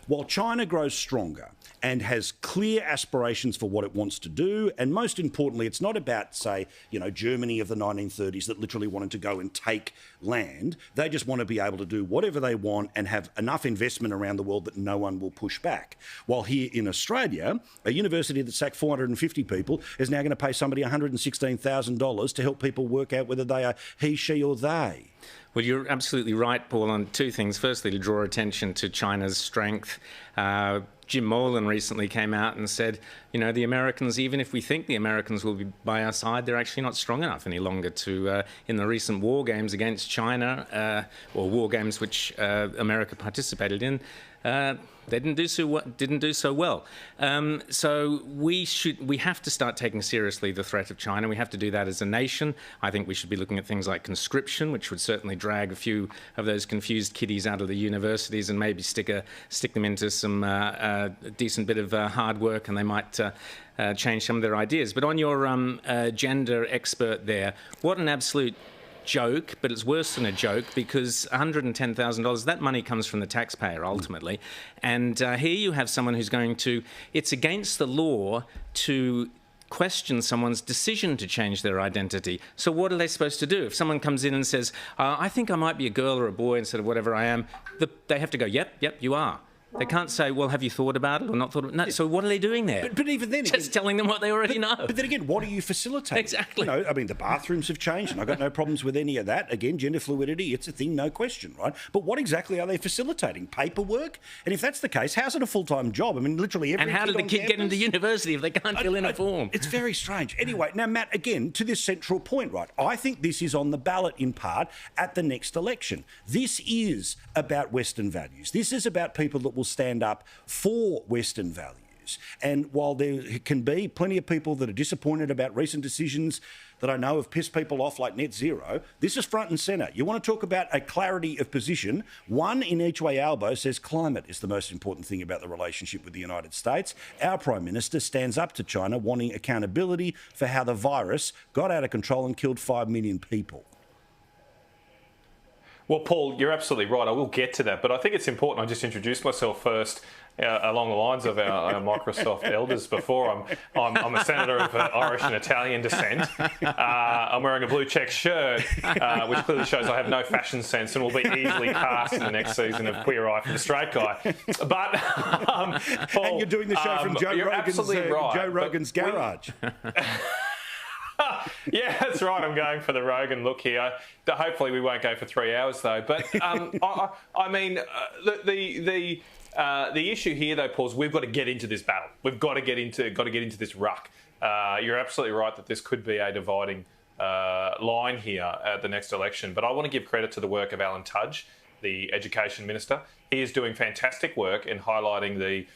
while China grows stronger and has clear aspirations for what it wants to do, and most importantly, it's not about, say, Germany of the 1930s that literally wanted to go and take land. They just want to be able to do whatever they want and have enough investment around the world that no one will push back. While here in Australia, a university that sacked 450 people is now going to pay somebody $116,000 to help people work out whether they are he, she or they. Well, you're absolutely right, Paul, on two things. Firstly, to draw attention to China's strength. Jim Molan recently came out and said, the Americans, even if we think the Americans will be by our side, they're actually not strong enough any longer to, in the recent war games against China, or war games which America participated in, they didn't do so well. So we have to start taking seriously the threat of China. We have to do that as a nation. I think we should be looking at things like conscription, which would certainly drag a few of those confused kiddies out of the universities and maybe stick them into some decent bit of hard work, and they might change some of their ideas. But on your gender expert there, what an absolute joke, but it's worse than a joke, because $110,000, that money comes from the taxpayer ultimately. And here you have someone who's it's against the law to question someone's decision to change their identity. So what are they supposed to do? If someone comes in and says, I think I might be a girl or a boy instead of whatever I am, they have to go, yep, you are. They can't say, well, have you thought about it or not thought about it? No, so what are they doing there? But even then... Just telling them what they already know. But then again, what are you facilitating? Exactly. The bathrooms have changed, and I've got no problems with any of that. Again, gender fluidity, it's a thing, no question, right? But what exactly are they facilitating? Paperwork? And if that's the case, how's it a full-time job? Literally every And how did the kid get into university if they can't fill in a form? It's very strange. Anyway, now, Matt, again, to this central point, right? I think this is on the ballot in part at the next election. This is about Western values. This is about people that will stand up for Western values. And while there can be plenty of people that are disappointed about recent decisions that I know have pissed people off, like net zero, this is front and centre. You want to talk about a clarity of position? One in each way elbow says climate is the most important thing about the relationship with the United States. Our Prime Minister stands up to China, wanting accountability for how the virus got out of control and killed 5 million people. Well, Paul, you're absolutely right. I will get to that, but I think it's important I just introduce myself first along the lines of our Microsoft elders before. I'm a senator of Irish and Italian descent. I'm wearing a blue check shirt, which clearly shows I have no fashion sense and will be easily cast in the next season of Queer Eye for the Straight Guy. But, Paul, and you're doing the show from Joe Rogan's garage. Yeah, that's right. I'm going for the Rogan look here. Hopefully, we won't go for 3 hours though. But the issue here, though, Paul, is we've got to get into this battle. We've got to get into this ruck. You're absolutely right that this could be a dividing line here at the next election. But I want to give credit to the work of Alan Tudge, the Education Minister. He is doing fantastic work in highlighting the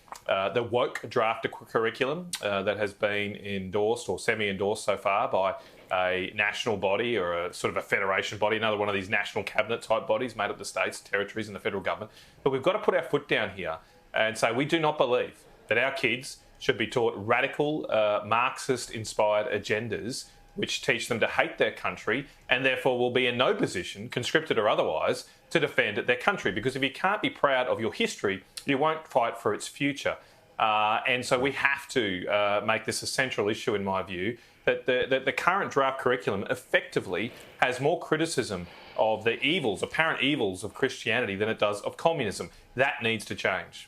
woke draft curriculum that has been endorsed or semi-endorsed so far by a national body or a sort of a federation body, another one of these national cabinet type bodies made up of the states, territories and the federal government. But we've got to put our foot down here and say we do not believe that our kids should be taught radical Marxist-inspired agendas which teach them to hate their country and therefore will be in no position, conscripted or otherwise, to defend their country. Because if you can't be proud of your history, you won't fight for its future. And so we have to make this a central issue, in my view, that the current draft curriculum effectively has more criticism of the evils, apparent evils of Christianity than it does of communism. That needs to change.